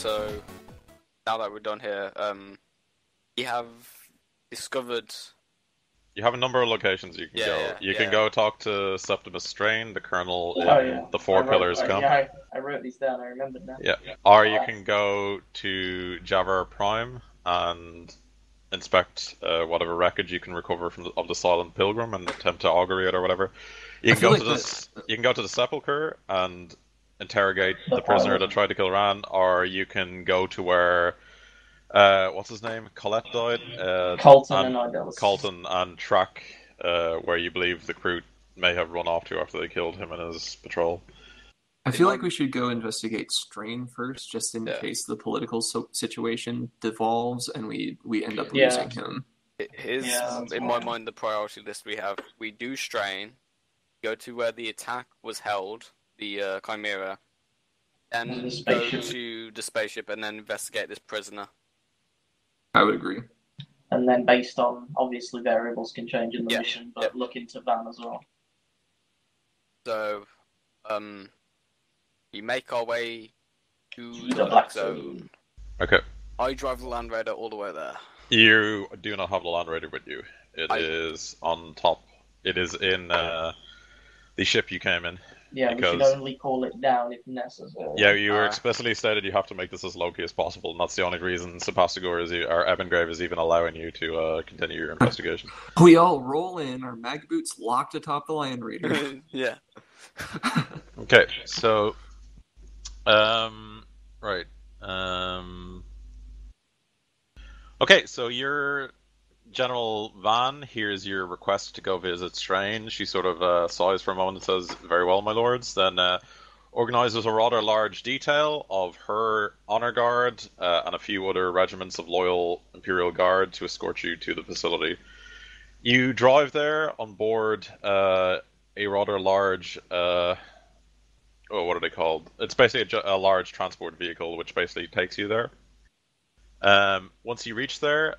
so now that we're done here, we have discovered. You have a number of locations you can go. You can go talk to Septimus Strain, the Colonel in the Four Pillars camp. Yeah, I wrote these down. I remembered now. Yeah. Or you can go to Javar Prime and inspect whatever wreckage you can recover of the Silent Pilgrim and attempt to augury it or whatever. You can go to the Sepulchre and interrogate the prisoner that tried to kill Ran, or you can go to where what's his name? Colette died. Colton and track where you believe the Kroot may have run off to after they killed him in his patrol. I feel like we should go investigate Strain first, just in case the political situation devolves and we end up losing him. In my mind, the priority list we do Strain, go to where the attack was held, the Chimera, then go to the spaceship and then investigate this prisoner. I would agree. And then based on, obviously variables can change in the mission, but look into Van as well. So, we make our way to the Black Zone. Okay. I drive the Land Raider all the way there. You do not have the Land Raider with you. It is on top. It is in the ship you came in. Yeah, we should only call it down if necessary. Yeah, you were explicitly stated you have to make this as low-key as possible, and that's the only reason Sebastogor or Ebengrave is even allowing you to continue your investigation. We all roll in, our mag boots locked atop the Land Raider. Yeah. Okay, so... right. Okay, so your General Van hears your request to go visit Strain. She sort of sighs for a moment and says, "Very well, my lords." Then organizes a rather large detail of her honor guard and a few other regiments of loyal Imperial Guard to escort you to the facility. You drive there on board a rather large... what are they called? It's basically a large transport vehicle which basically takes you there. Once you reach there,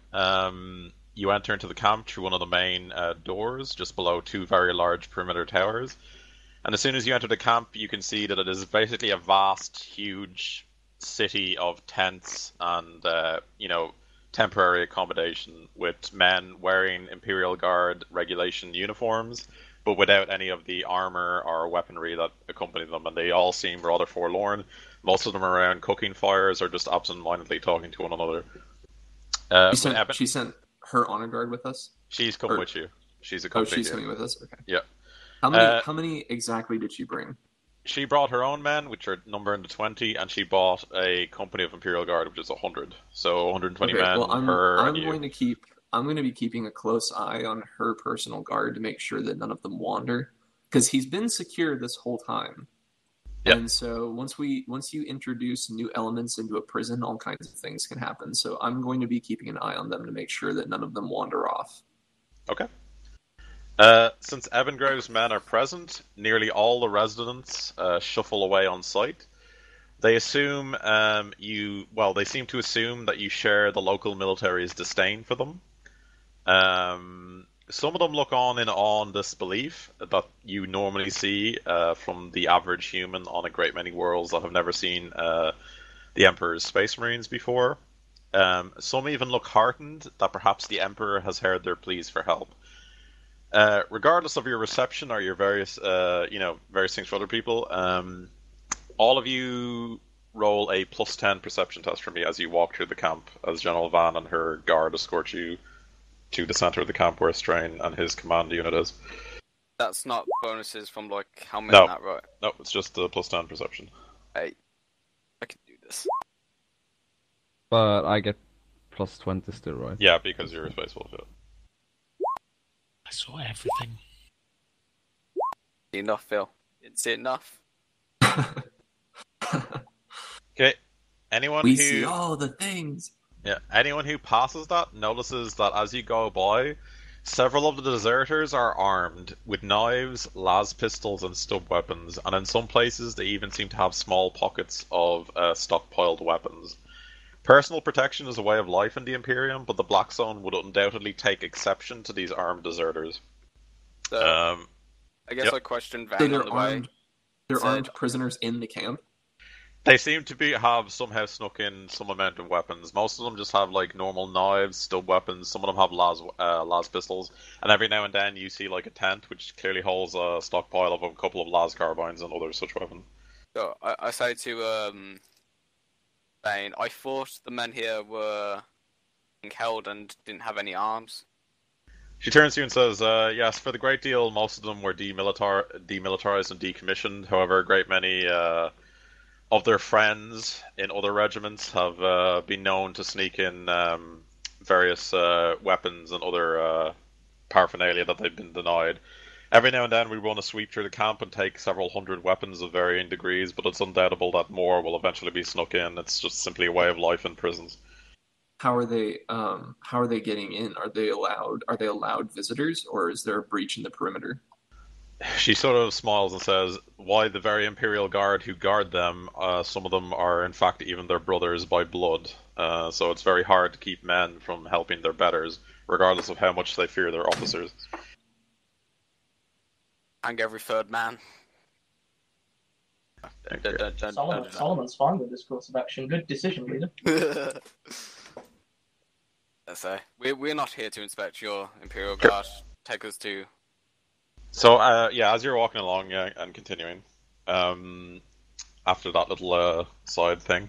you enter into the camp through one of the main doors, just below two very large perimeter towers. And as soon as you enter the camp, you can see that it is basically a vast, huge city of tents and, temporary accommodation with men wearing Imperial Guard regulation uniforms, but without any of the armor or weaponry that accompany them, and they all seem rather forlorn. Most of them are around cooking fires or just absent-mindedly talking to one another. She sent her honor guard with us? She's come with you. She's accompanied you. She's coming with us? Okay. Yeah. How many exactly did she bring? She brought her own men, which are numbered into 20, and she bought a company of Imperial Guard, which is 100. So 120 men, well, I'm going to be keeping a close eye on her personal guard to make sure that none of them wander, because he's been secure this whole time. Yep. And so once you introduce new elements into a prison, all kinds of things can happen. So I'm going to be keeping an eye on them to make sure that none of them wander off. Okay. Since Ebengrave's men are present, nearly all the residents shuffle away on sight. They assume they seem to assume that you share the local military's disdain for them. Some of them look on in awe and disbelief that you normally see from the average human on a great many worlds that have never seen the Emperor's Space Marines before. Some even look heartened that perhaps the Emperor has heard their pleas for help. Regardless of your reception or your various things for other people, all of you roll a +10 perception test for me as you walk through the camp, as General Van and her guard escort you to the center of the camp where Strain and his command unit is. That's not bonuses from how many that, right? No, it's just the +10 perception. Hey, I can do this. But I get +20 still, right? Yeah, because you're a space wolf. I saw everything. Enough, Phil. It's enough. Okay. Anyone we see all the things. Yeah. Anyone who passes that notices that as you go by, several of the deserters are armed with knives, las pistols, and stub weapons, and in some places they even seem to have small pockets of stockpiled weapons. Personal protection is a way of life in the Imperium, but the Black Zone would undoubtedly take exception to these armed deserters. I guess I questioned Van so on the way. They're armed prisoners in the camp? They seem to have somehow snuck in some amount of weapons. Most of them just have like normal knives, stub weapons. Some of them have las pistols, and every now and then you see like a tent which clearly holds a stockpile of a couple of las carbines and other such weapons. So I say to Bane, I thought the men here were being held and didn't have any arms. She turns to you and says, yes, for the great deal, most of them were demilitarized and decommissioned. However, a great many of their friends in other regiments have been known to sneak in various weapons and other paraphernalia that they've been denied. Every now and then we run a sweep through the camp and take several hundred weapons of varying degrees, but it's undoubtable that more will eventually be snuck in. It's just simply a way of life in prisons. How are they getting in? Are they allowed visitors, or is there a breach in the perimeter? She sort of smiles and says, why the very Imperial Guard who guard them, some of them are in fact even their brothers by blood. So it's very hard to keep men from helping their betters, regardless of how much they fear their officers. Hang every third man. Solomon's fine with this course of action. Good decision, leader. So we're not here to inspect your Imperial Guard. Take us to. So as you're walking along, and continuing, after that little side thing,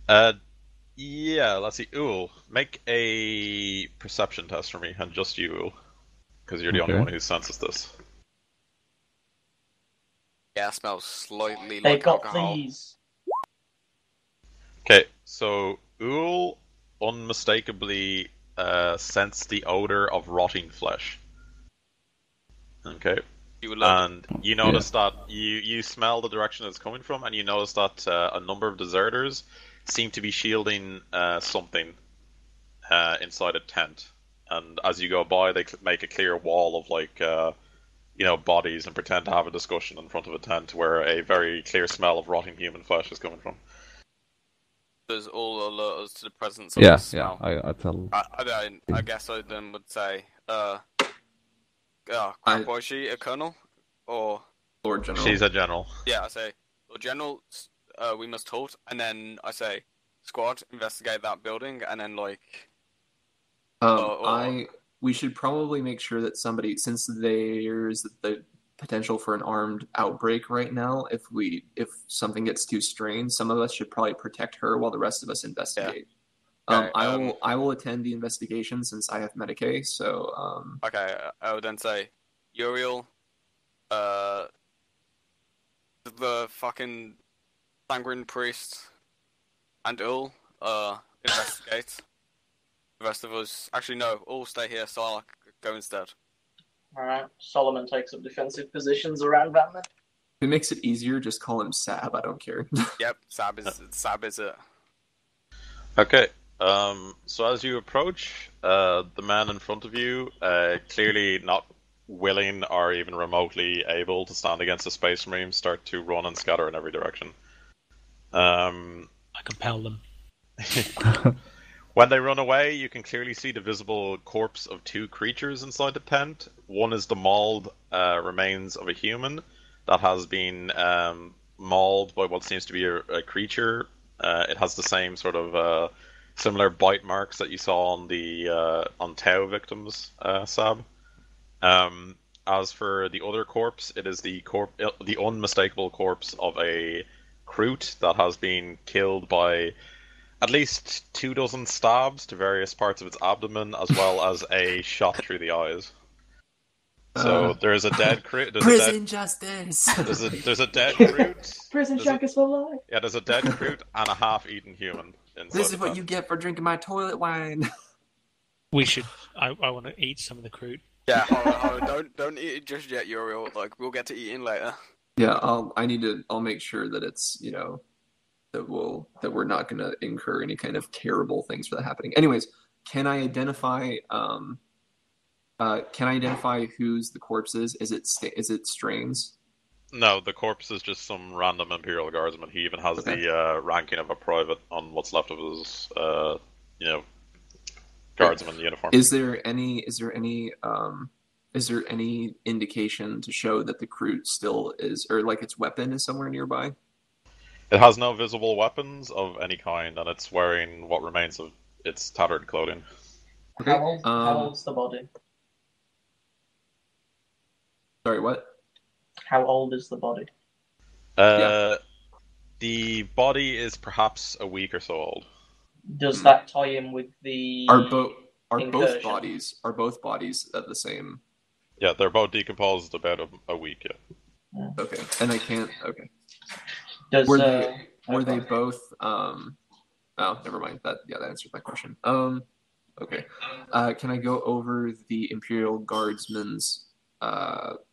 let's see. Ooh, make a perception test for me, and just you, because you're the only one who senses this. Yeah, it smells slightly They've like got alcohol. fleas. Okay, so Ool unmistakably sense the odor of rotting flesh. Okay. And you notice that you smell the direction it's coming from, and you notice that a number of deserters seem to be shielding something inside a tent. And as you go by, they make a clear wall of like bodies and pretend to have a discussion in front of a tent where a very clear smell of rotting human flesh is coming from. Does all alert us to the presence of the smell? I tell. I guess I then would say, was she a colonel or Lord General? She's a general. Yeah, I say, Lord General, we must halt, and then I say, squad, investigate that building, and then like. We should probably make sure that somebody, since there's the potential for an armed outbreak right now, if something gets too strained, some of us should probably protect her while the rest of us investigate. Okay, I will attend the investigation since I have Medicaid. So okay, I would then say, Uriel, the fucking sanguine priest, and Ul, investigate. The rest of us, actually no, all stay here. So I'll go instead. All right. Solomon takes up defensive positions around Batman. If it makes it easier, just call him Sab. I don't care. Yep, Sab is it. Okay. So as you approach, the man in front of you, clearly not willing or even remotely able to stand against the Space Marines, start to run and scatter in every direction. I compel them. When they run away, you can clearly see the visible corpse of two creatures inside the tent. One is the mauled remains of a human that has been mauled by what seems to be a creature. It has the same sort of similar bite marks that you saw on the on Tau victims, Sab. As for the other corpse, it is the unmistakable corpse of a kroot that has been killed by at least 24 stabs to various parts of its abdomen, as well as a shot through the eyes. So there is a dead kroot. Prison justice. There's a dead kroot. Prison shackers for life. Yeah, there's a dead kroot and a half-eaten human. This is what you get for drinking my toilet wine. We should. I want to eat some of the kroot. Yeah, hold on, don't eat it just yet, Uriel. Like we'll get to eating later. Yeah, I'll make sure that it's that we're not going to incur any kind of terrible things for that happening. Anyways, can I identify whose the corpse is? Is it Strain's? No, the corpse is just some random Imperial Guardsman. He even has the ranking of a private on what's left of his Guardsman uniform. Is there any indication to show that the kroot still is, or like its weapon is somewhere nearby? It has no visible weapons of any kind, and it's wearing what remains of its tattered clothing. Okay. How old's the body? Sorry, what? How old is the body? The body is perhaps a week or so old. Does that tie in with the Are both incursion? bodies the same? Yeah, they're both decomposed about a week. Yeah. Okay, and I can't. Okay. Were they both? Oh, never mind. That answers my question. Okay. Can I go over the Imperial Guardsman's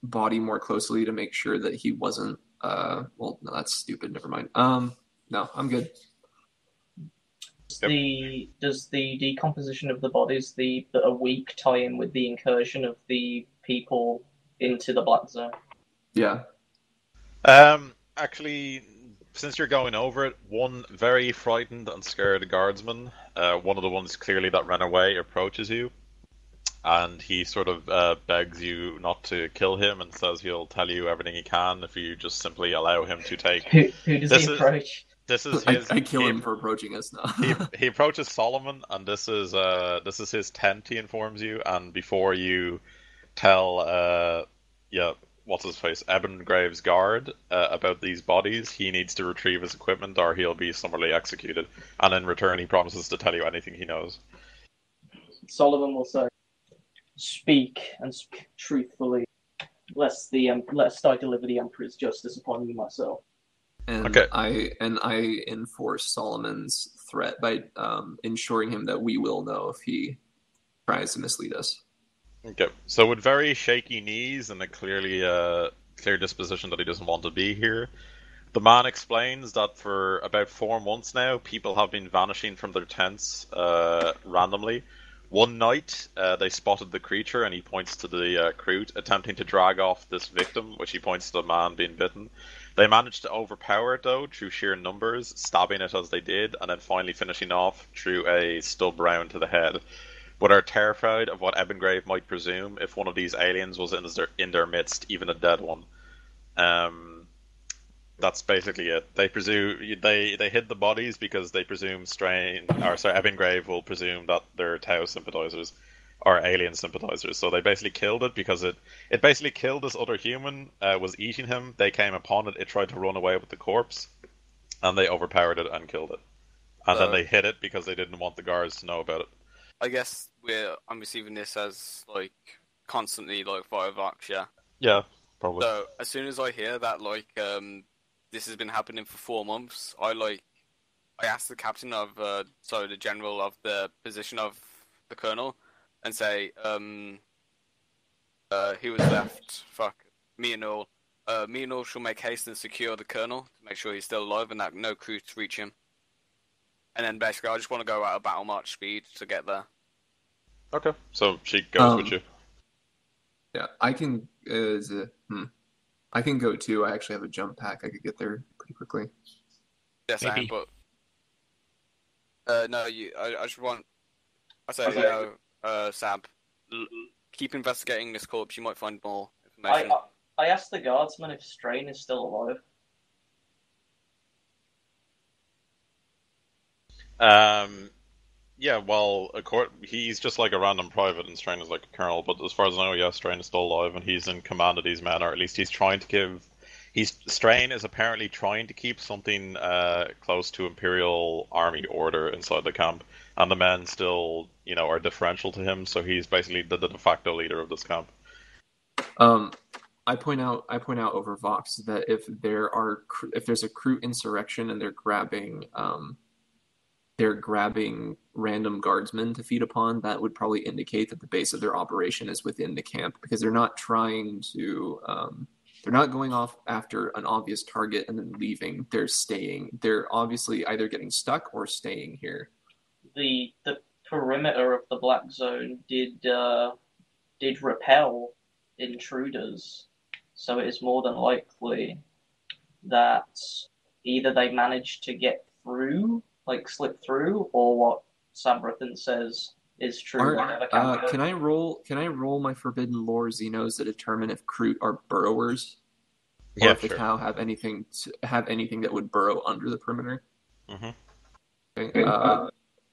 body more closely to make sure that he wasn't? Well, no, that's stupid. Never mind. No, I'm good. Does the decomposition of the bodies, a week, tie in with the incursion of the people into the Black Zone? Yeah. Actually, since you're going over it, one very frightened and scared guardsman, one of the ones clearly that ran away, approaches you, and he sort of begs you not to kill him and says he'll tell you everything he can if you just simply allow him to take. Who does he approach? This is his. I kill him for approaching us now. he approaches Solomon, and this is his tent. He informs you, and before you tell, what's his face, Ebengrave's guard about these bodies, he needs to retrieve his equipment, or he'll be summarily executed. And in return, he promises to tell you anything he knows. Solomon will say, "Speak and speak truthfully, lest I deliver the Emperor's justice upon you myself." And okay. I enforce Solomon's threat by ensuring him that we will know if he tries to mislead us. Okay, so with very shaky knees and a clear disposition that he doesn't want to be here, the man explains that for about 4 months now, people have been vanishing from their tents randomly. One night, they spotted the creature, and he points to the kroot, attempting to drag off this victim, which he points to the man being bitten. They managed to overpower it, though, through sheer numbers, stabbing it as they did, and then finally finishing off through a stub round to the head. But are terrified of what Ebengrave might presume if one of these aliens was in their midst, even a dead one. That's basically it. They presume they hid the bodies because they presume Ebengrave will presume that they're Tau sympathizers or alien sympathizers. So they basically killed it because it basically killed this other human, was eating him. They came upon it. It tried to run away with the corpse, and they overpowered it and killed it. And then they hid it because they didn't want the guards to know about it. I guess I'm receiving this as like constantly like via Vox, yeah. Yeah, probably. So as soon as I hear that this has been happening for 4 months, I asked the captain of the general of the position of the colonel and say he was left. Fuck me and all. Me and all shall make haste and secure the colonel to make sure he's still alive and that no crews reach him. And then basically, I just want to go at a battle march speed to get there. Okay, so she goes with you. Yeah, I can. I can go too. I actually have a jump pack. I could get there pretty quickly. Yes, I am, but no, I just want. I say, Sab, keep investigating this corpse. You might find more information. I asked the guardsman if Strain is still alive. Yeah, well, he's just like a random private and Strain is like a colonel, but as far as I know, yeah, Strain is still alive and he's in command of these men, or at least he's trying to give... Strain is apparently trying to keep something close to Imperial Army order inside the camp, and the men still, are differential to him, so he's basically the de facto leader of this camp. I point out over Vox that if there's a kroot insurrection and they're grabbing random guardsmen to feed upon, that would probably indicate that the base of their operation is within the camp, because they're not trying to they're not going off after an obvious target and then leaving. They're staying. They're obviously either getting stuck or staying here. The perimeter of the Black Zone did repel intruders, so it is more than likely that either they managed to get through, slip through, or what Sabrathan says is true. Can I roll my Forbidden Lore Xenos to determine if kroot are burrowers? or Yeah, if the sure. cow have anything that would burrow under the perimeter. Mm-hmm. Okay,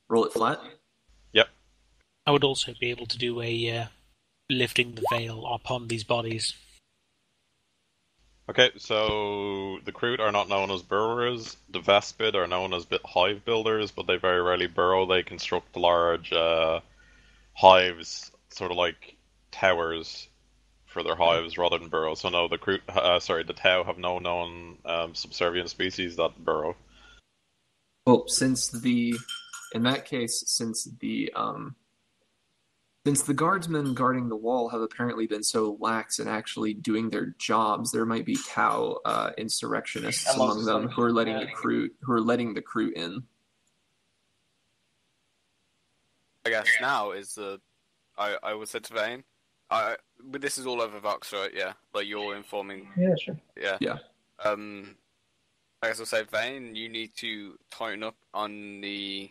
roll it flat. Yep. I would also be able to do a lifting the veil upon these bodies. Okay, so the Kroot are not known as burrowers. The Vespid are known as hive builders, but they very rarely burrow. They construct large hives, sort of like towers for their hives rather than burrow. So no, the the Tau have no known subservient species that burrow. Well, in that case, since the guardsmen guarding the wall have apparently been so lax in actually doing their jobs, there might be cow insurrectionists among them who are letting the Kroot in. I guess now is the I would say to Vane. But this is all over Vox, right? Yeah, like you're informing. Yeah, sure. Yeah. Yeah. I guess I'll say, Vane, you need to tighten up on the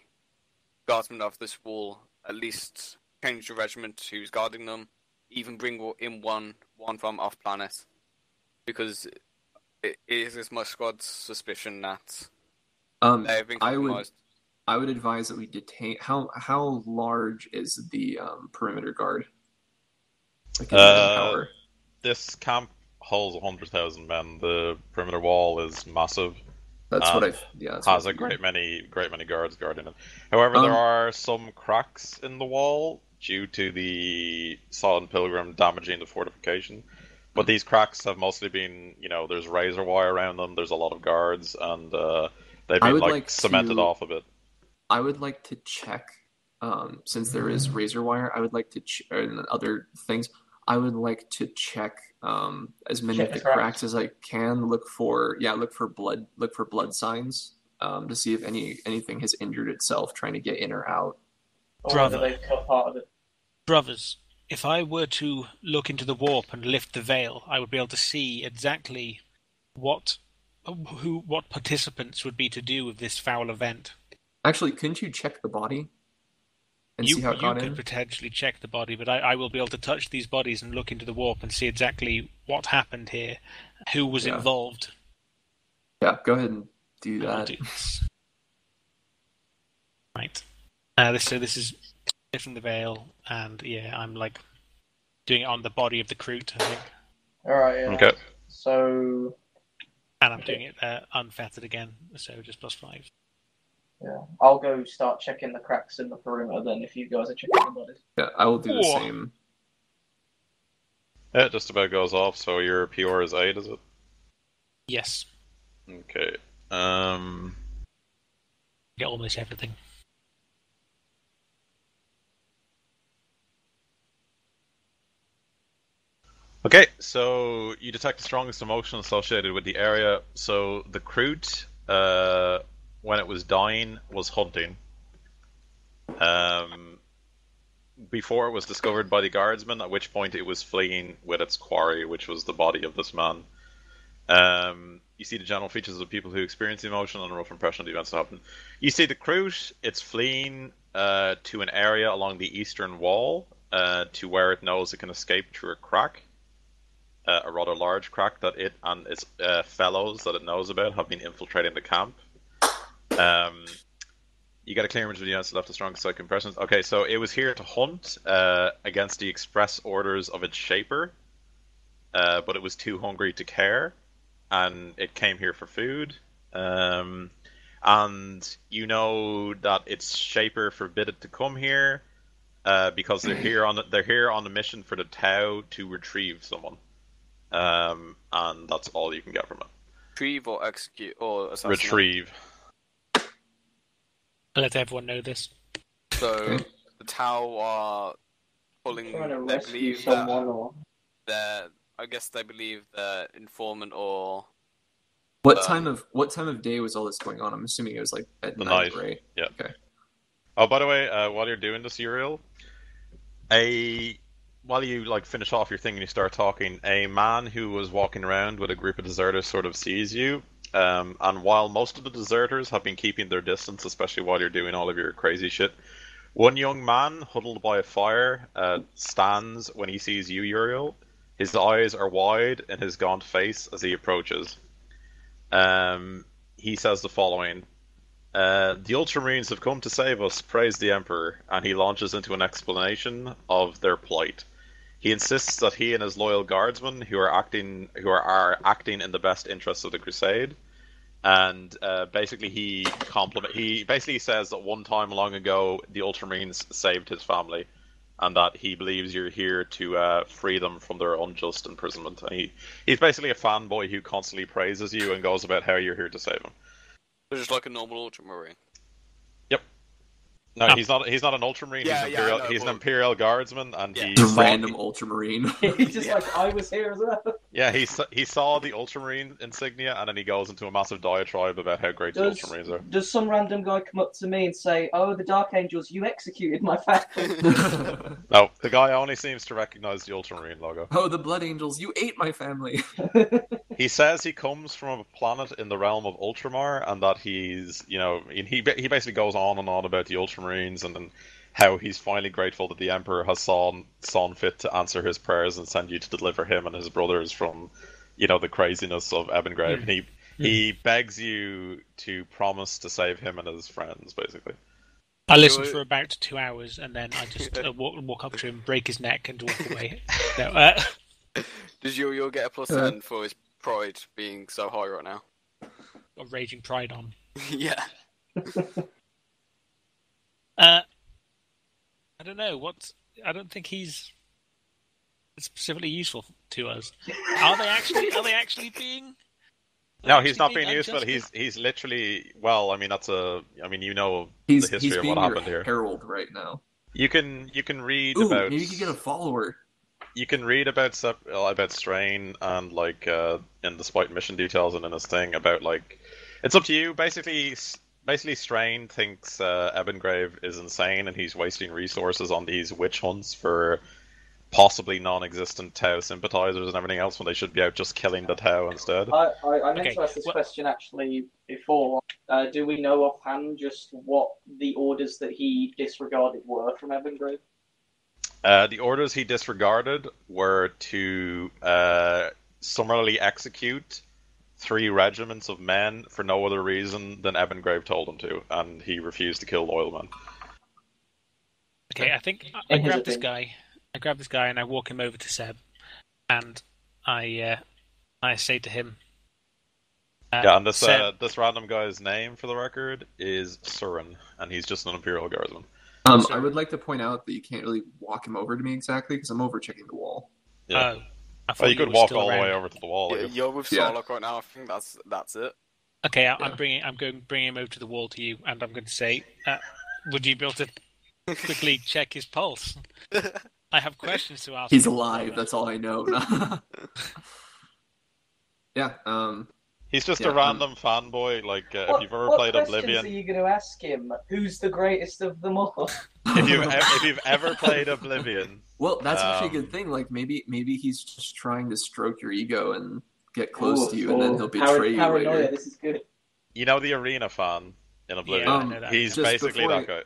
guardsmen of this wall. At least change the regiment who's guarding them. Even bring in one from off planet, because it is my squad's suspicion that they have been compromised. I would advise that we detain. How large is the perimeter guard? Like in manpower. This camp holds 100,000 men. The perimeter wall is massive. That's what I. Yeah, that's has what a great many guards guarding it. However, there are some cracks in the wall due to the Silent Pilgrim damaging the fortification. But these cracks have mostly been, there's razor wire around them. There's a lot of guards, and they've been cemented off a bit. I would like to check, since there is razor wire. I would like to and other things. I would like to check as many of the cracks as I can. Look for blood signs to see if anything has injured itself trying to get in or out. Or whether they've cut part of it. Brothers, if I were to look into the warp and lift the veil, I would be able to see exactly what participants would be to do with this foul event. Actually, couldn't you check the body? And see how it got in? You could potentially check the body, but I will be able to touch these bodies and look into the warp and see exactly what happened here, who was involved. Yeah, go ahead and do that. Right. This is lifting the veil, and I'm doing it on the body of the Kroot, I think. Alright, yeah. Okay. So... And I'm doing it unfettered again, so just +5. Yeah, I'll go start checking the cracks in the perimeter then if you guys are checking the bodies. Yeah, I will do the same. Yeah, it just about goes off, so your PR is 8, is it? Yes. Okay. Get almost everything. Okay, so you detect the strongest emotion associated with the area. So the Kroot, when it was dying, was hunting. Before it was discovered by the guardsmen, at which point it was fleeing with its quarry, which was the body of this man. You see the general features of people who experience the emotion and a rough impression of the events that happen. You see the Kroot, it's fleeing to an area along the eastern wall, to where it knows it can escape through a crack. A rather large crack that it and its fellows that it knows about have been infiltrating the camp. You get a clear image of the units that left the strongest psychic impressions. Okay, so it was here to hunt against the express orders of its shaper, but it was too hungry to care, and it came here for food. And you know that its shaper forbid it to come here because they're here on a mission for the Tau to retrieve someone. And that's all you can get from it. Retrieve or execute or assassinate? Retrieve. I'll let everyone know this. So the Tau are pulling. They believe that I guess they believe the informant or. What time of day was all this going on? I'm assuming it was like at night, right? Yeah. Okay. Oh, by the way, while you're doing this, Uriel, while you finish off your thing and you start talking, a man who was walking around with a group of deserters sort of sees you. And while most of the deserters have been keeping their distance, especially while you're doing all of your crazy shit, one young man huddled by a fire stands when he sees you, Uriel, His eyes are wide in his gaunt face as he approaches. He says the following. The Ultramarines have come to save us, praise the Emperor, and he launches into an explanation of their plight. He insists that he and his loyal guardsmen, who are acting in the best interests of the Crusade, and basically he basically says that one time long ago the Ultramarines saved his family, and that he believes you're here to free them from their unjust imprisonment. And he's basically a fanboy who constantly praises you and goes about how you're here to save him. Just like a normal Ultramarine. Yep. No, he's not an Ultramarine. He's an Imperial Guardsman, and he's a random Ultramarine. He's just like, I was here as well. Yeah, he saw the Ultramarine insignia, and then he goes into a massive diatribe about how great the Ultramarines are. Does some random guy come up to me and say, "Oh, the Dark Angels, you executed my family"? No, the guy only seems to recognize the Ultramarine logo. Oh, the Blood Angels, you ate my family. He says he comes from a planet in the realm of Ultramar, and that he's, he basically goes on and on about the Ultramarines, and then how he's finally grateful that the Emperor has saw fit to answer his prayers and send you to deliver him and his brothers from, the craziness of Ebengrave. And he begs you to promise to save him and his friends, basically. I listened for about 2 hours, and then I just walk up to him, break his neck, and walk away. No, Does you'll get a +10 for his pride being so high right now? Got raging pride on. Yeah. I don't know. I don't think he's specifically useful to us. Are they actually being? No, he's not being useful. He's literally. Well, I mean, the history of what happened here. Herald right now. You can read about. Maybe you could get a follower. You can read about Strain and in the Spite mission details and in his thing about it's up to you. Basically, Strain thinks Ebengrave is insane and he's wasting resources on these witch hunts for possibly non-existent Tau sympathizers and everything else when they should be out just killing the Tau instead. I meant to ask this question actually before. Do we know offhand just what the orders that he disregarded were from Ebengrave? The orders he disregarded were to summarily execute 3 regiments of men for no other reason than Ebengrave told him to, and he refused to kill loyal men. Okay, I think I grab this guy. I grab this guy and I walk him over to Seb, and I say to him, and this random guy's name, for the record, is Surin, and he's just an Imperial Guardsman. I would like to point out that you can't really walk him over to me exactly because I'm over checking the wall. Yeah. You could walk all the way over to the wall. You're with Sarlacc right now. I think that's it. Okay, I'm going to bring him over to the wall to you, and I'm going to say, would you be able to quickly check his pulse? I have questions to ask. He's alive. That's all I know. Yeah. He's just a random fanboy. If you've ever played Oblivion, what questions are you going to ask him? Who's the greatest of them all? if you've ever played Oblivion, well, that's actually a good thing. Maybe he's just trying to stroke your ego and get close to you, and then he'll betray you later. This is good. You know the arena fan in Oblivion. He's basically that guy.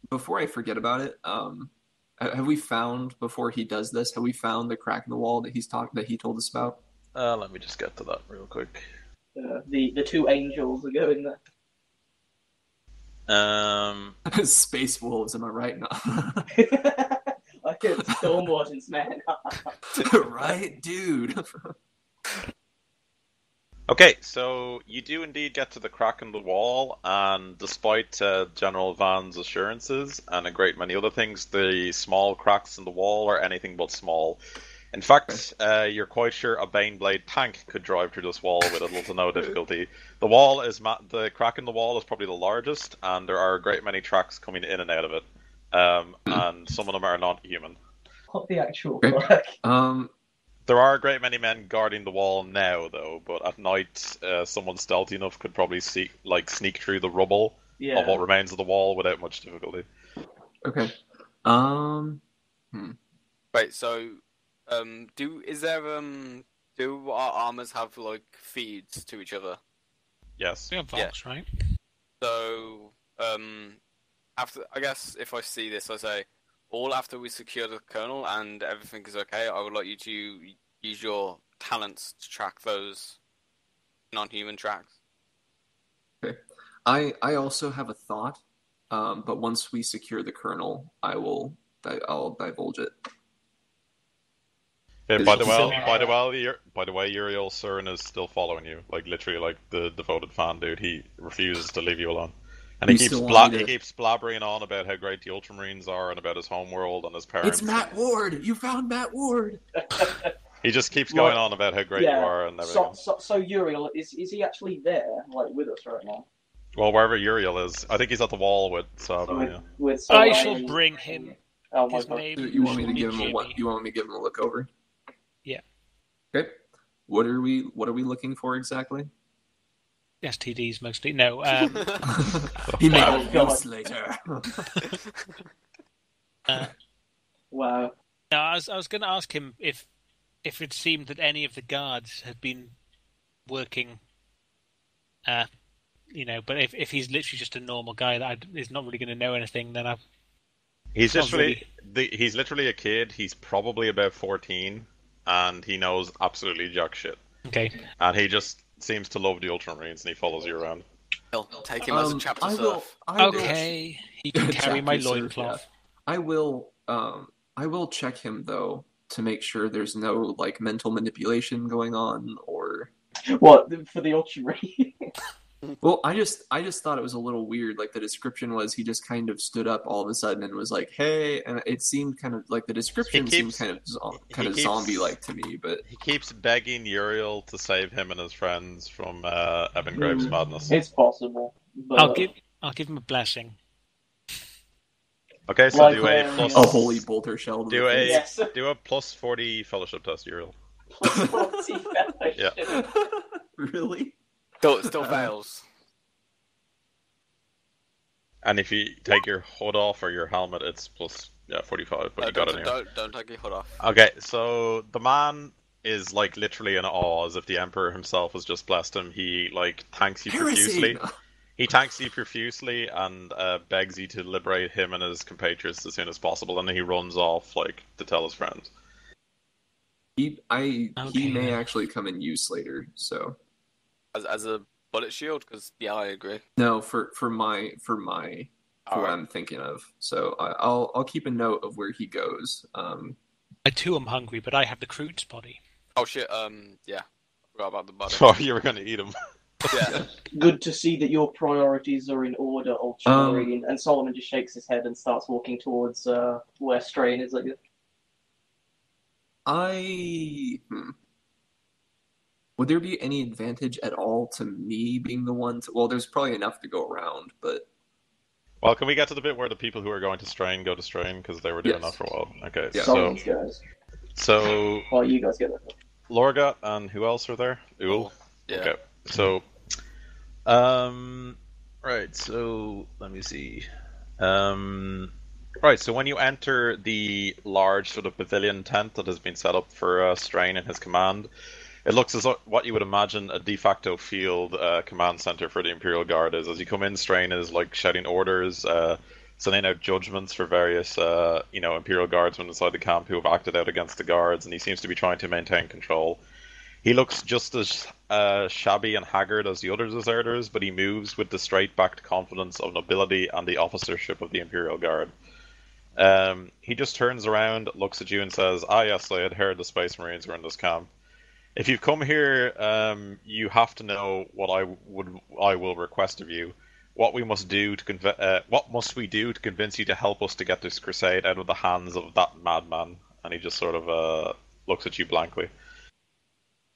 Before I forget about it, have we found before he does this? Have we found the crack in the wall that he told us about? Let me just get to that real quick. The 2 angels are going there. Space wolves, am I right? No. I heard Storm Wardens, man. Right, dude. Okay, so you do indeed get to the crack in the wall, and despite General Van's assurances and a great many other things, the small cracks in the wall are anything but small. In fact, you're quite sure a Baneblade tank could drive through this wall with little to no difficulty. The crack in the wall is probably the largest, and there are a great many tracks coming in and out of it. And some of them are not human. What the actual fuck? There are a great many men guarding the wall now, though, but at night, someone stealthy enough could probably sneak through the rubble of what remains of the wall without much difficulty. Okay. Right, so do our armors have feeds to each other? Yes. We have vaults, right? So after, I guess if I see this, I say, all after we secure the kernel and everything is okay, I would like you to use your talents to track those non-human tracks. Okay. I also have a thought, but once we secure the kernel, I'll divulge it. Okay, Is by it the still- way, Uriel Cern is still following you, like literally, like the devoted fan dude. He refuses to leave you alone, and You he keeps still want me he to- keeps blabbering on about how great the Ultramarines are and about his homeworld and his parents. It's Matt Ward. You found Matt Ward. He just keeps going on about how great you are and everything. So Uriel, is he actually there, like with us right now? Well, wherever Uriel is, I think he's at the wall with Saba. Yeah. With I Solar shall and- bring him. Oh my His god. name You want me to shall be give him a what? Jimmy. You want me to give him a look over? Yeah. Okay. What are we looking for exactly? STDs mostly. No. He made Oh, a God. use later. Wow. No, I was going to ask him if it seemed that any of the guards had been working. But if he's literally just a normal guy that is not really going to know anything, then He's Not he's literally a kid. He's probably about 14, and he knows absolutely jack shit. okay. And he just seems to love the Ultramarines, and he follows you around. Take him as a chapter I surf. will. I will Okay, he can carry my Chapter surf, loincloth. I will. I will check him though to make sure there's no like mental manipulation going on or. What for the Ultramarine? Well, I just thought it was a little weird. Like the description was, he just kind of stood up all of a sudden and was like, "Hey," and it seemed kind of like the description seemed kind of zombie-like to me. But He keeps begging Uriel to save him and his friends from Evan Graves' madness. It's possible. But I'll give him a blessing. Okay, so Like, do a plus. a holy bolter shell. To Do the a face. Yes. do a plus 40 fellowship test, Uriel. plus 40 fellowship. Yeah. Really? Still fails. And if you take your hood off or your helmet, it's plus 45. But you got it anyway. Don't take your hood off. Okay, so the man is like literally in awe, as if the Emperor himself has just blessed him. He like thanks you profusely. Heresy! He thanks you profusely and begs you to liberate him and his compatriots as soon as possible, and then he runs off like to tell his friends. He may then. actually come in use later. So As a bullet shield, because I agree. no, for what I'm thinking of. So I'll keep a note of where he goes. I too am hungry, but I have the kroot's body. Oh shit. Yeah. Forgot about the body. Oh, you were going to eat him. Yeah. Good to see that your priorities are in order, Ultramarine. And Solomon just shakes his head and starts walking towards where Strain is. Like, Would there be any advantage at all to me being the one to... Well, there's probably enough to go around, but... Well, can we get to the bit where the people who are going to Strain go to Strain, because they were doing Yes. that for a while? Okay, Yeah. Solomon's guys. so Well, you guys get it. Lorgat and who else are there? Ul. Yeah. Okay, so right, so let me see. Right, so when you enter the large sort of pavilion tent that has been set up for Strain and his command, it looks as what you would imagine a de facto field command center for the Imperial Guard is. As you come in, Strain is like shouting orders, sending out judgments for various, Imperial Guardsmen inside the camp who have acted out against the guards, and he seems to be trying to maintain control. He looks just as shabby and haggard as the other deserters, but he moves with the straight-backed confidence of nobility and the officership of the Imperial Guard. He just turns around, looks at you, and says, "Ah, yes, I had heard the Space Marines were in this camp. If you've come here, you have to know what I will request of you. What must we do to convince you to help us to get this crusade out of the hands of that madman?" And he just sort of looks at you blankly.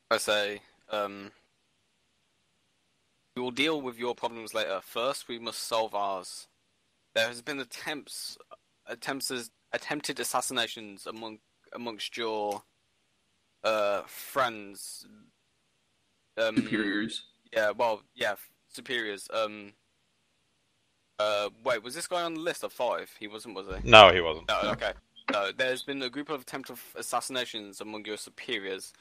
I say, we will deal with your problems later. First, we must solve ours. There has been attempted assassinations amongst your friends. Superiors. Yeah, well, yeah, superiors. Wait, was this guy on the list of 5? He wasn't, was he? No, he wasn't. No, okay. No, there's been a group of attempted assassinations among your superiors.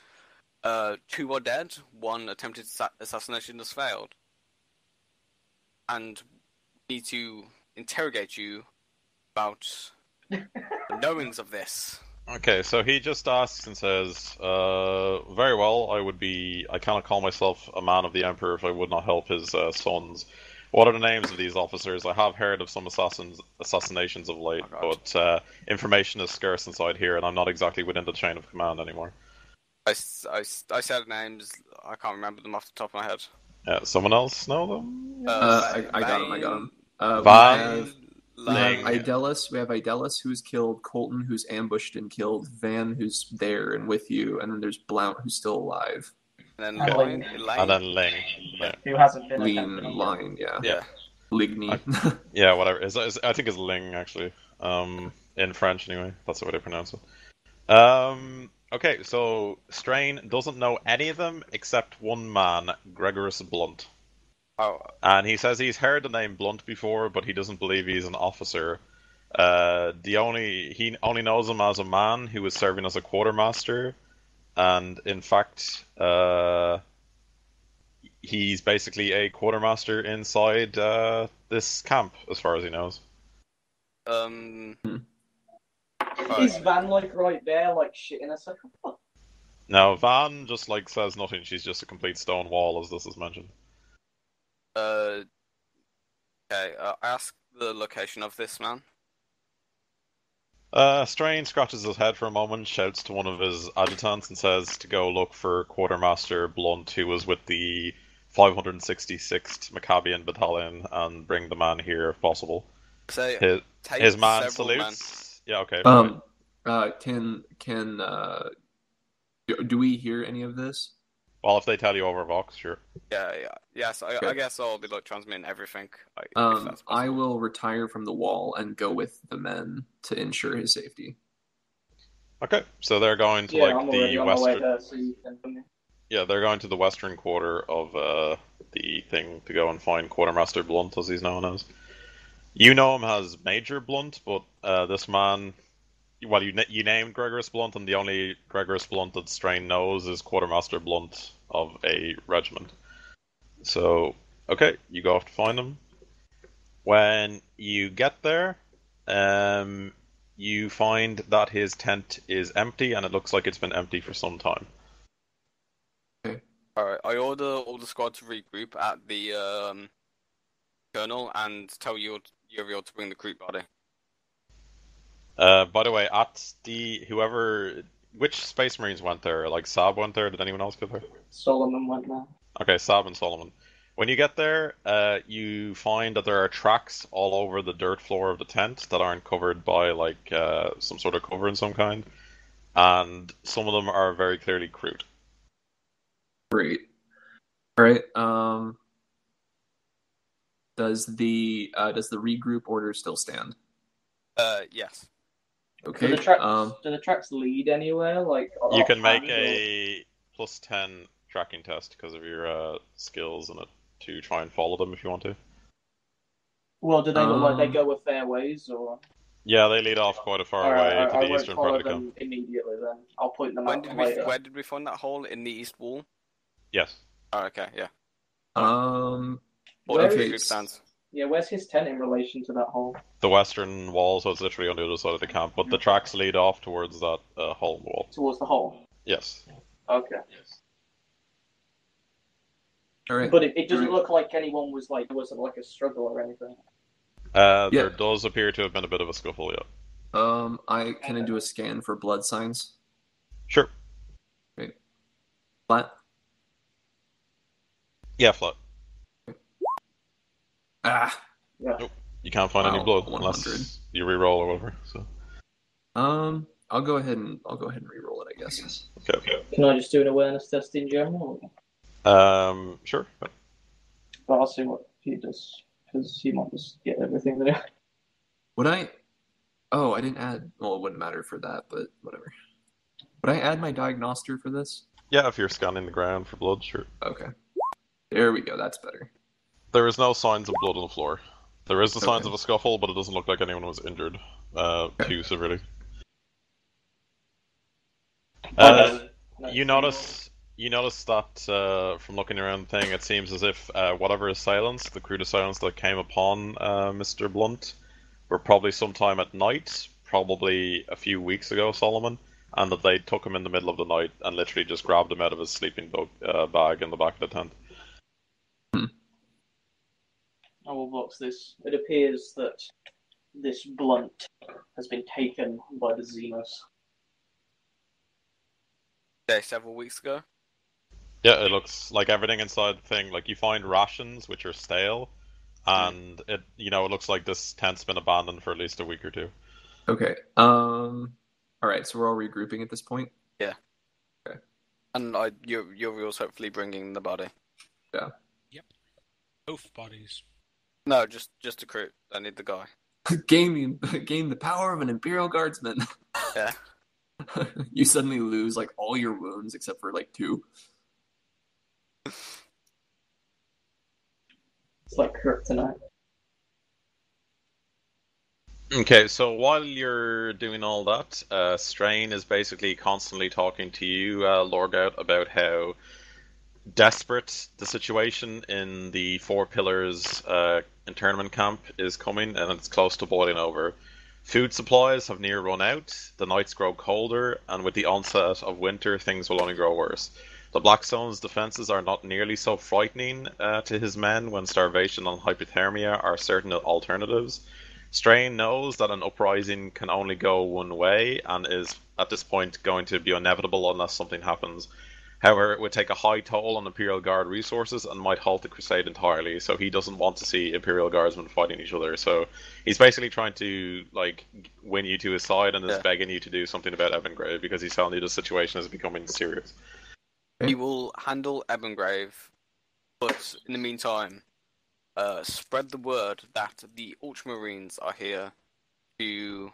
2 are dead. 1 attempted assassination has failed. And we need to interrogate you about the knowings of this. Okay, so he just asks and says, very well, I cannot call myself a man of the Emperor if I would not help his sons. What are the names of these officers? I have heard of some assassinations of late, Oh, but information is scarce inside here, and I'm not exactly within the chain of command anymore. I said names. I can't remember them off the top of my head. Someone else know them? I got him. I got him. Van, We have Ling. Idellis. We have Idellis, who's killed. Colton, who's ambushed and killed. Van, who's there and with you, and then there's Blount, who's still alive. And then And Ling. And then Ling. Yeah. Who hasn't been Lean attempted. line, yeah. Yeah. Ligny. Yeah, whatever. I think it's Ling, actually. In French, anyway. That's the way they pronounce it. Okay, so Strain doesn't know any of them except one man, Gregorus Blunt. Oh, And he says he's heard the name Blunt before, but he doesn't believe he's an officer. He only knows him as a man who was serving as a quartermaster, and in fact, he's basically a quartermaster inside this camp, as far as he knows. Is Van like right there, like shit in a second? Now, Van just says nothing. She's just a complete stone wall, as this is mentioned. okay. Ask the location of this man. Strain scratches his head for a moment, shouts to one of his adjutants, and says to go look for Quartermaster Blunt, who was with the 566th Maccabean Battalion, and bring the man here if possible. Say, His man salutes. Yeah, okay. Do we hear any of this? Well, if they tell you over Vox, sure. Yes. I guess I'll be transmitting everything. I will retire from the wall and go with the men to ensure his safety. Okay, so they're going to I'm the on my way western. there, so you can... Yeah, they're going to the western quarter of the thing to go and find Quartermaster Blunt, as he's known as. You know him as Major Blunt, but this man, well, you named Gregorus Blunt, and the only Gregorus Blunt that Strain knows is Quartermaster Blunt of a regiment. So, okay, you go off to find him. When you get there, you find that his tent is empty, and it looks like it's been empty for some time. Okay. Alright, I order all the squad to regroup at the colonel and tell Uriel to bring the kroot body. By the way, which Space Marines went there? Saab went there? Did anyone else go there? Solomon went there. Okay, Saab and Solomon. When you get there, you find that there are tracks all over the dirt floor of the tent that aren't covered by some sort of cover in some kind, and some of them are very clearly kroot. Great. All right. Does the regroup order still stand? Yes. Okay. Do the tracks lead anywhere? You can make a +10 tracking test because of your skills in it to try and follow them if you want to. Well, do they look like they go a fair ways, or? Yeah, they lead off quite a far away to the eastern part of the camp. Immediately, then I'll point them out later. Where did we find that hole in the east wall? Yes. Oh, okay, yeah. Where's his tent in relation to that hole? The western wall, so it's literally on the other side of the camp, but the tracks lead off towards that hole in the wall. Towards the hole? Yes. Okay. All right. But it doesn't look like anyone was there wasn't a struggle or anything. There does appear to have been a bit of a scuffle, yeah. Can I do a scan for blood signs? Sure. Great. Flat? Yeah, flat. Ah. Yeah. Nope. You can't find any blood 100. unless you re-roll or whatever. So. I'll go ahead and re-roll it, I guess. Okay. Can I just do an awareness test in general? Sure. But I'll see what he does, because he might just get everything there. Would I? Oh, I didn't add. Well, it wouldn't matter for that, but whatever. Would I add my diagnoster for this? Yeah, if you're scanning the ground for blood, sure. Okay. There we go. That's better. There is no signs of blood on the floor. There is the signs of a scuffle, but it doesn't look like anyone was injured too severely. You notice that from looking around the thing, it seems as if whatever assailant, the kroot assailant that came upon Mr. Blunt, were probably sometime at night, probably a few weeks ago, Solomon, and that they took him in the middle of the night and literally just grabbed him out of his sleeping bag in the back of the tent. I will box this. It appears that this blunt has been taken by the Xenos. Okay, several weeks ago. Yeah, it looks like everything inside the thing. Like you find rations which are stale, and it looks like this tent's been abandoned for at least a week or two. Okay. All right. So we're all regrouping at this point. Yeah. Okay. And you're also hopefully bringing the body. Yeah. Yep. Both bodies. No, just a crew. I need the guy. gain the power of an Imperial Guardsman. Yeah. You suddenly lose like all your wounds except for like 2. It's like kryptonite. Okay, so while you're doing all that, Strain is basically constantly talking to you, Lorgout, about how desperate the situation in the Four Pillars internment camp is coming, and it's close to boiling over. Food supplies have near run out, the nights grow colder, and with the onset of winter, things will only grow worse. The Blackstone's defenses are not nearly so frightening to his men when starvation and hypothermia are certain alternatives. Strain knows that an uprising can only go one way, and is at this point going to be inevitable unless something happens. However, it would take a high toll on Imperial Guard resources and might halt the crusade entirely, so he doesn't want to see Imperial Guardsmen fighting each other. So he's basically trying to win you to his side and is begging you to do something about Evangrave, because he's telling you the situation is becoming serious. He will handle Evangrave, but in the meantime, spread the word that the Ultramarines are here to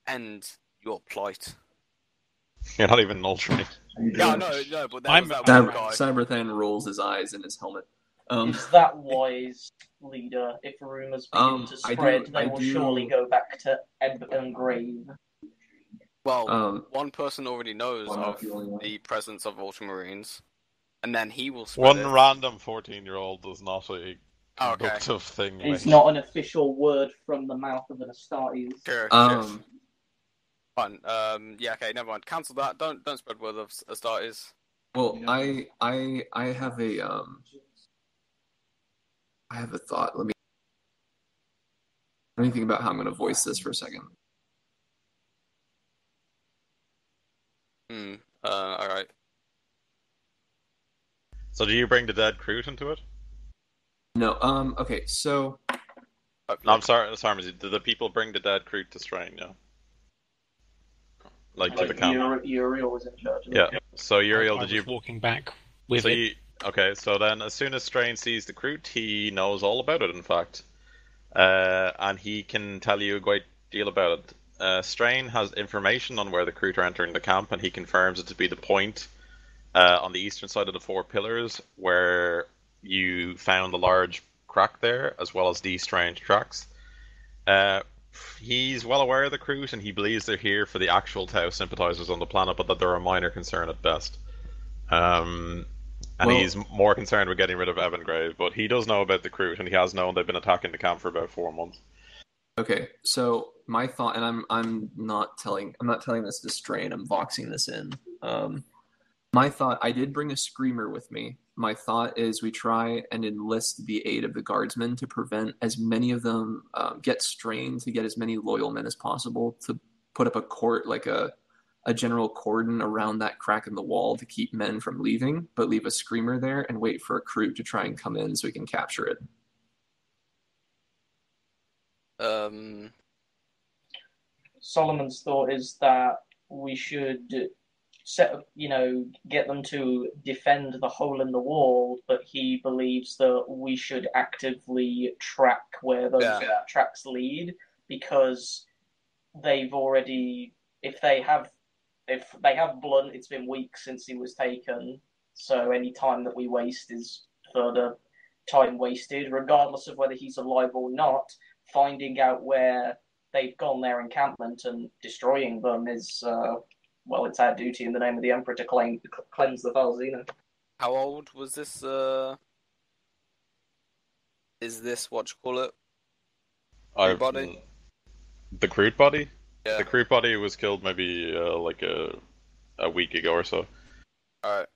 end your plight. You're not even an Ultramarine. Yeah, no, but I'm- that one guy. Cyberthan rolls his eyes in his helmet. Is that wise, leader? If rumors begin to spread, they will surely go back to Evangrave. Well, one person already knows of the presence of Ultramarines, and then he will spread One it. random 14-year-old is not a conductive thing. It's not an official word from the mouth of an Astartes. Sure. Fine. Yeah. Okay. Never mind. Cancel that. Don't spread word of Astartes. Well, I have a thought. Let me think about how I'm going to voice this for a second. All right. So do you bring the dead Kroot into it? No. Okay. So. No, I'm sorry. Do the people bring the dead Kroot to Strain? Yeah. To the camp. Uriel was in charge of it. Yeah. So Uriel, I was walking back with it. Okay, so then as soon as Strain sees the Kroot, he knows all about it, in fact. And he can tell you a great deal about it. Strain has information on where the Kroot are entering the camp, and he confirms it to be the point on the eastern side of the Four Pillars where you found the large crack there, as well as these strange tracks. He's well aware of the Kroot, and he believes they're here for the actual Tau sympathizers on the planet, but that they're a minor concern at best. He's more concerned with getting rid of Evangrave, but he does know about the Kroot, and he has known they've been attacking the camp for about 4 months. Okay, so my thought, and I'm not telling this to Strain. I'm voxing this in. My thought, I did bring a screamer with me. My thought is we try and enlist the aid of the guardsmen to prevent as many of them get strained, to get as many loyal men as possible, to put up a general cordon around that crack in the wall to keep men from leaving, but leave a screamer there and wait for a crew to try and come in so we can capture it. Solomon's thought is that we should get them to defend the hole in the wall, but he believes that we should actively track where those tracks lead, because they've already, if they have Blunt, it's been weeks since he was taken, so any time that we waste is further time wasted, regardless of whether he's alive or not. Finding out where they've gone, their encampment, and destroying them is it's our duty in the name of the Emperor to cleanse the Valzina. How old was this? Is this what you call it? Body? The Kroot body? Yeah. The Kroot body was killed maybe like a week ago or so. Alright.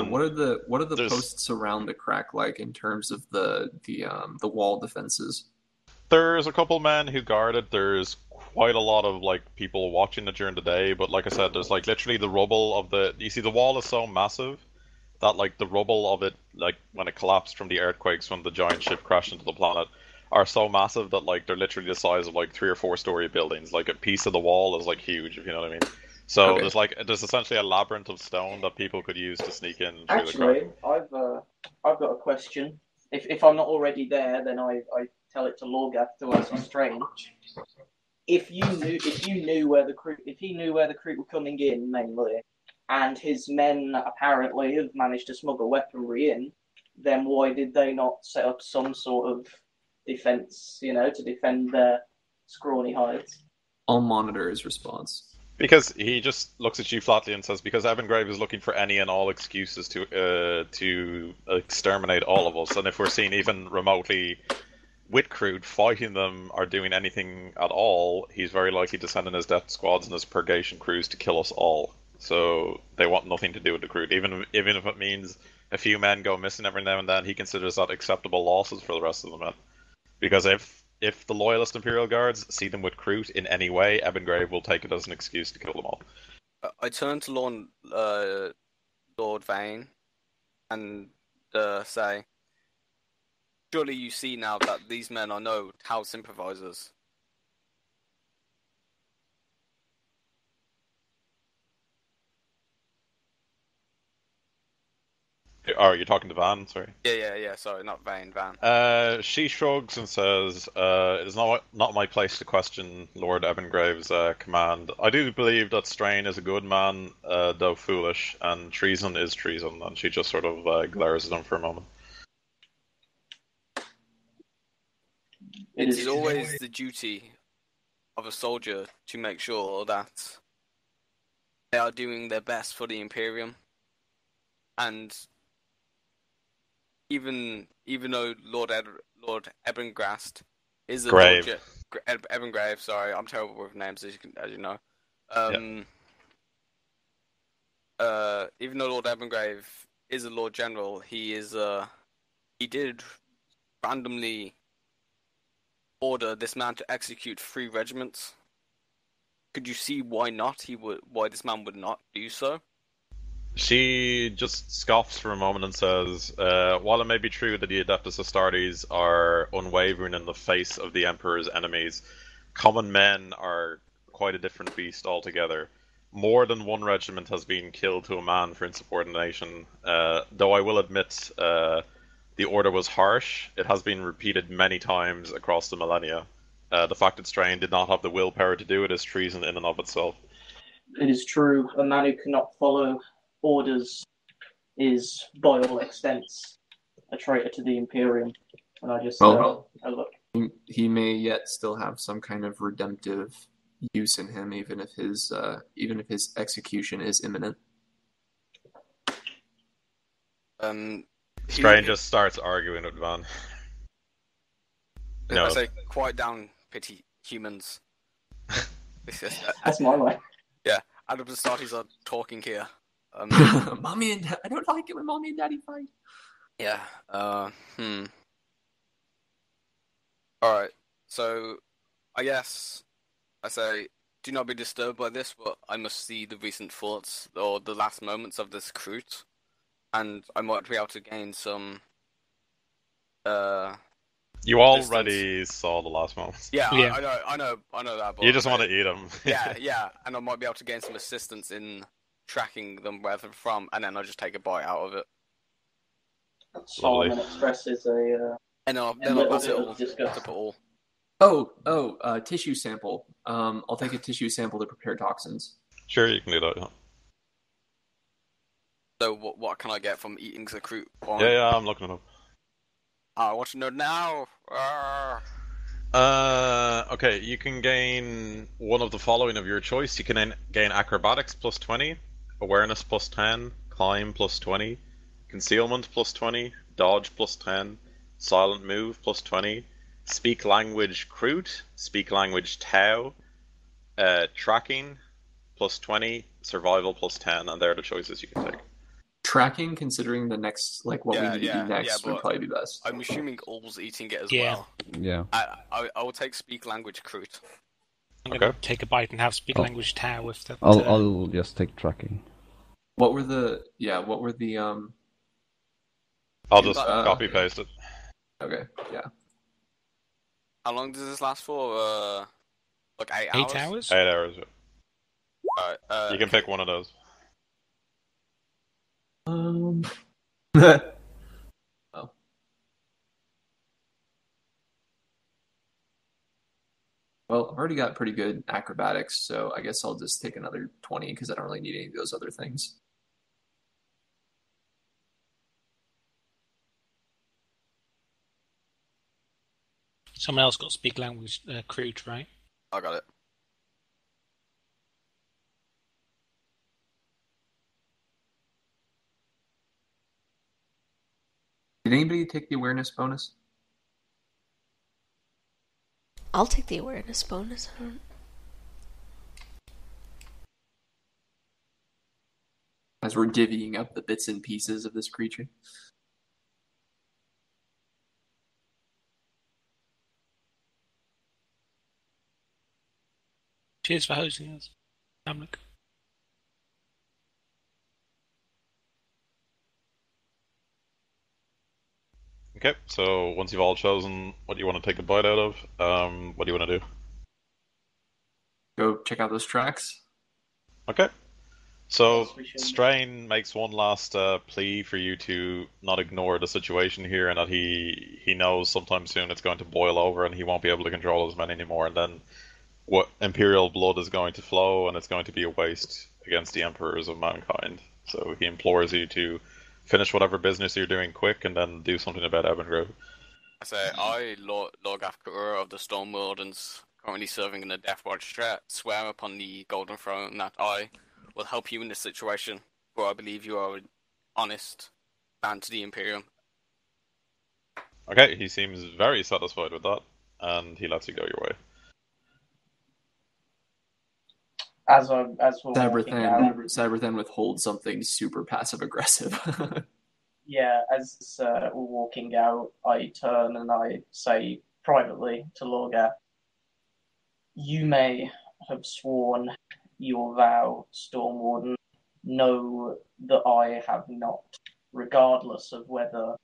What are the there's- posts around the crack like in terms of the wall defenses? There's a couple men who guard it. There's quite a lot of like people watching it during the day, but like I said, there's like literally the rubble of the. You see, the wall is so massive that like the rubble of it, like when it collapsed from the earthquakes when the giant ship crashed into the planet, are so massive that like they're literally the size of like 3 or 4 story buildings. Like a piece of the wall is like huge, if you know what I mean. So Okay. there's essentially a labyrinth of stone that people could use to sneak in through the Actually, crack. I've got a question. If I'm not already there, then I tell it to Lorgath to ask Strange. If you knew where the crew if he knew where the crew were coming in mainly, and his men apparently have managed to smuggle weaponry in, then why did they not set up some sort of defense, to defend their scrawny hides? I'll monitor his response. Because he just looks at you flatly and says, "Because Evangrave is looking for any and all excuses to exterminate all of us, and if we're seen even remotely with Kroot fighting them or doing anything at all, he's very likely to send in his death squads and his purgation crews to kill us all. So they want nothing to do with the Kroot, even if it means a few men go missing every now and then. He considers that acceptable losses for the rest of the men. Because if the loyalist Imperial Guards see them with Kroot in any way, Evangrave will take it as an excuse to kill them all." I turn to Lord Vane and say, surely you see now that these men are no house improvisers. Oh, you're talking to Van? Sorry. Yeah. Sorry, not Vane. Van. She shrugs and says, "It is not my place to question Lord Evangrave's command. I do believe that Strain is a good man, though foolish, and treason is treason." And she just sort of glares at him for a moment. It is always the duty of a soldier to make sure that they are doing their best for the Imperium, and even though Lord Ebengrast is a Grave. Ebengrave, sorry, I'm terrible with names as you know. Even though Lord Ebengrave is a Lord General, he did randomly order this man to execute 3 regiments. Could you see why this man would not do so? She just scoffs for a moment and says, "While it may be true that the Adeptus Astartes are unwavering in the face of the Emperor's enemies, common men are quite a different beast altogether. More than one regiment has been killed to a man for insubordination. Though I will admit the order was harsh, it has been repeated many times across the millennia. The fact that Strain did not have the willpower to do it is treason in and of itself." It is true. A man who cannot follow orders is, by all extents, a traitor to the Imperium. And I just look. He may yet still have some kind of redemptive use in him, even if his execution is imminent. Strain just starts arguing with Van. I say, quiet down, pity humans. That's my way. Yeah, Adeptus Astartes are talking here. Mommy and I don't like it when mommy and daddy fight. Yeah. Alright, so I guess I say, do not be disturbed by this, but I must see the recent thoughts or the last moments of this Kroot, and I might be able to gain some. You already saw the last moments. Yeah. I know that. But you just want to eat them. yeah, and I might be able to gain some assistance in tracking them where they're from, and then I'll just take a bite out of it. Solomon expresses a. And then I'll pass it all. Tissue sample. I'll take a tissue sample to prepare toxins. Sure, you can do that. Yeah. So what can I get from eating the Kroot? Yeah, I'm looking it up. I want to know now. Okay, you can gain one of the following of your choice. You can gain acrobatics plus 20, awareness plus 10, climb plus 20, concealment plus 20, dodge plus 10, silent move plus 20, speak language kroot, speak language tau, tracking +20, survival +10, and they're the choices you can take. Tracking, considering the next, like what we need to do next, would but probably be best. I'm assuming all's eating it as Yeah. well. Yeah. I will take speak language kroot. I'm going to take a bite and have speak Oh. language Tau with that. I'll just take tracking. What were the I'll just copy paste it. Okay, yeah. How long does this last for? Like 8 hours? 8 hours? 8 hours. Alright, You can pick one of those. Oh. Well, I've already got pretty good acrobatics, so I guess I'll just take another 20 because I don't really need any of those other things. Someone else got speak language Kroot, right? I got it. Did anybody take the awareness bonus? I'll take the awareness bonus. As we're divvying up the bits and pieces of this creature. Cheers for hosting us, Hamlet. Okay, so once you've all chosen what you want to take a bite out of, what do you want to do? Go check out those tracks. Okay. So, Yes, we should. Strain makes one last plea for you to not ignore the situation here, and that he knows sometime soon it's going to boil over and he won't be able to control his men anymore, and then what Imperial blood is going to flow, and it's going to be a waste against the Emperors of mankind. So he implores you to finish whatever business you're doing quick, and then do something about Ebengrove. I say, Lord Gafkura of the Storm Wardens, currently serving in the Deathwatch threat, swear upon the Golden Throne that I will help you in this situation, for I believe you are an honest man to the Imperium. Okay, he seems very satisfied with that, and he lets you go your way. As we're walking out, Cyberthan withholds something super passive aggressive. yeah, as we're walking out, I turn and I say privately to Lorga, you may have sworn your vow, Stormwarden. Know that I have not, regardless of whether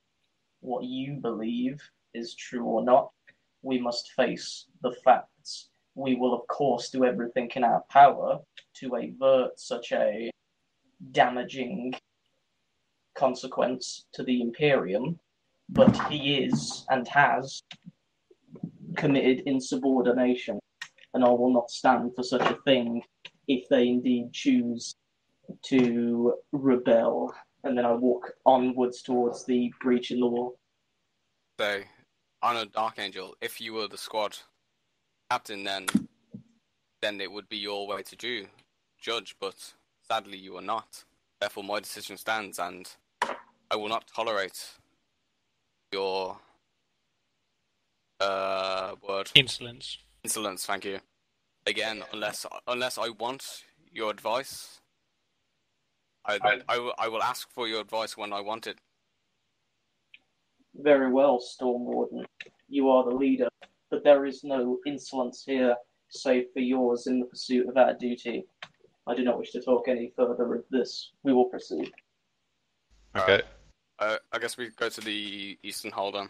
what you believe is true or not. We must face the facts. We will, of course, do everything in our power to avert such a damaging consequence to the Imperium, but he is and has committed insubordination, and I will not stand for such a thing if they indeed choose to rebel. And then I walk onwards towards the breach in the wall. So, Honored Dark Angel, if you were the squad captain, then it would be your way to judge, but sadly you are not. Therefore, my decision stands, and I will not tolerate your Insolence. insolence. Thank you. Again, unless I want your advice, I will ask for your advice when I want it. Very well, Stormwarden. You are the leader, but there is no insolence here, save for yours in the pursuit of our duty. I do not wish to talk any further of this. We will proceed. Okay. I guess we go to the Eastern Hall then.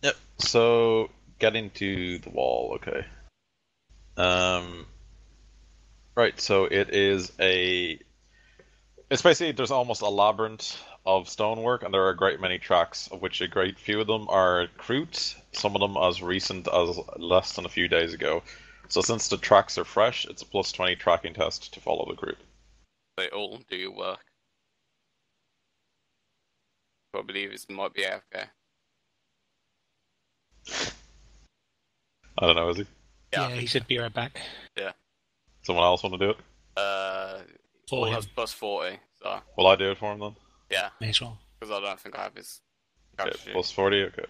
Yep. So, getting to the wall, okay. Right, so it's basically, there's almost a labyrinth of stonework, and there are a great many tracks, of which a great few of them are kroot, some of them as recent as less than a few days ago. So since the tracks are fresh, it's a +20 tracking test to follow the group. They all do your work. I believe it might be AFK. I don't know, is he? Yeah, he said be right back. Yeah. Someone else want to do it? For Paul him. has +40, so Will I do it for him then? yeah, May as well. because I don't think I have his Okay, capture sheet. +40, okay.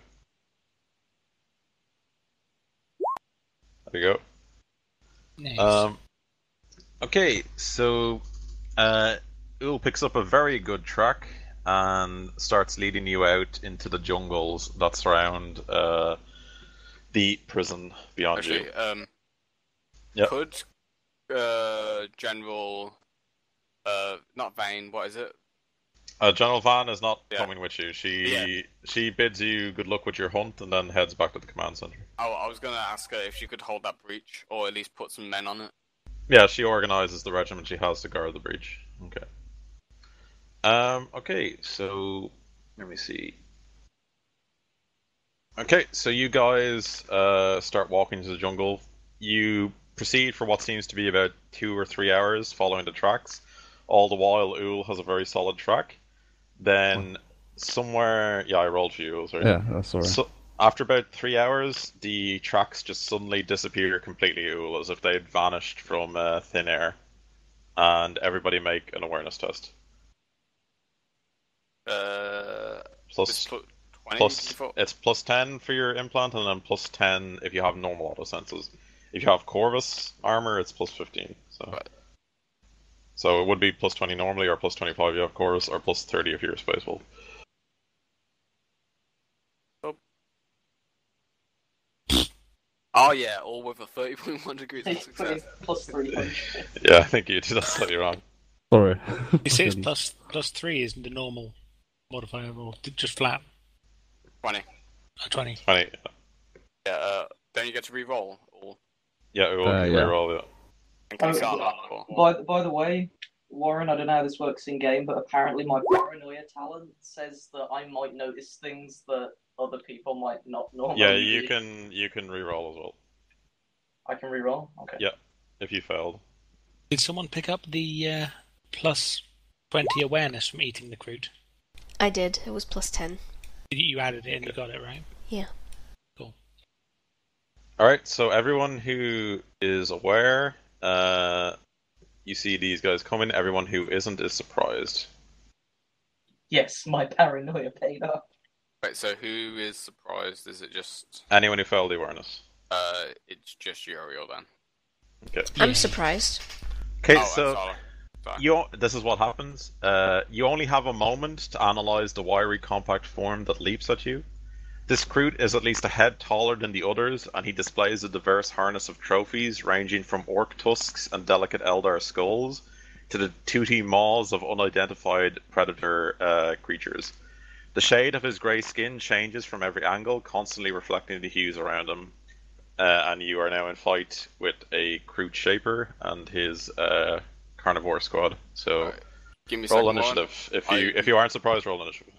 There you go. Nice. Okay, so Ul picks up a very good track and starts leading you out into the jungles that surround the prison beyond Actually, you. Yep. could General not Vane, what is it? General Van is not Yeah. coming with you. She bids you good luck with your hunt and then heads back to the command center. Oh, I was gonna ask her if she could hold that breach, or at least put some men on it. Yeah, she organizes the regiment she has to guard the breach. Okay. Okay, so let me see. Okay, so you guys start walking to the jungle. You proceed for what seems to be about 2 or 3 hours following the tracks. All the while, Ul has a very solid track. Then somewhere, yeah, I rolled for you, Ul, sorry. Yeah, that's alright. So after about 3 hours, the tracks just suddenly disappear completely, Ul, as if they'd vanished from thin air. And everybody make an awareness test. It's 20. It's plus 10 for your implant, and then plus 10 if you have normal auto senses. If you have Corvus armor, it's plus 15. So, Right. so it would be plus 20 normally, or plus 25 if you have Corvus, or plus 30 if you're a Space Wolf. Oh yeah, all with a 30.1 degrees of success. Plus 300. Yeah, I think you did that slightly wrong. Sorry. It says plus 3 isn't the normal modifier, or just flat? 20. 20. 20. Yeah, don't you get to re-roll? Or... Yeah, it will Yeah. reroll, yeah. And can you start that? Or... By the way, Warren, I don't know how this works in game, but apparently my paranoia talent says that I might notice things that other people might not normally. Yeah, you can reroll as well. I can reroll? Okay. Yeah, if you failed. Did someone pick up the plus 20 awareness from eating the kroot? I did. It was plus 10. You added it and you got it, right? Yeah. Cool. Alright, so everyone who is aware, you see these guys coming. Everyone who isn't is surprised. Yes, my paranoia paid off. Wait, so who is surprised? Is it just... Anyone who failed the awareness. It's just Uriel then. Okay. I'm surprised. Okay, Oh, so sorry. this is what happens. You only have a moment to analyze the wiry compact form that leaps at you. This kroot is at least a head taller than the others, and he displays a diverse harness of trophies ranging from orc tusks and delicate Eldar skulls to the toothy maws of unidentified predator creatures. The shade of his grey skin changes from every angle, constantly reflecting the hues around him. And you are now in fight with a kroot shaper and his carnivore squad. So Right. Give me a roll second, initiative. If you aren't surprised, roll initiative.